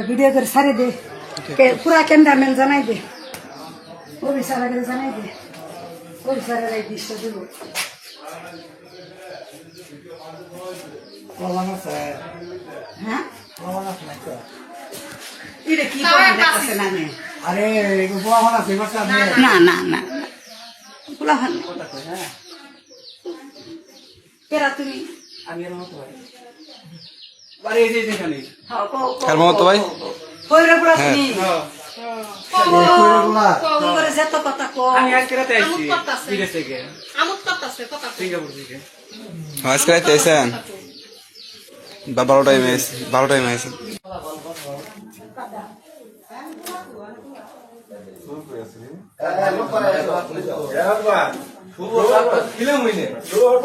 video করে সারি দে পুরা ক্যামেরাম্যান জানাই দে ওই সারা করে জানাই দে ওই সারা দৃশ্য দেব হ্যাঁ এটা কি করতেছে না আরে গোলাহান আছে না না না গোলাহান এরা তুমি আমি এর মতো ভাই আরে এই যে এখানে কার মতো ভাই কইরা পুরা তুমি কইরা করে যেত কথা কো আমি আজকে রাতে আইছি বিদেশ থেকে আমুক করতেছে কথা সিঙ্গাপুর থেকে আজকে রাতে আইছেন 12 টাইম আইছে শুরু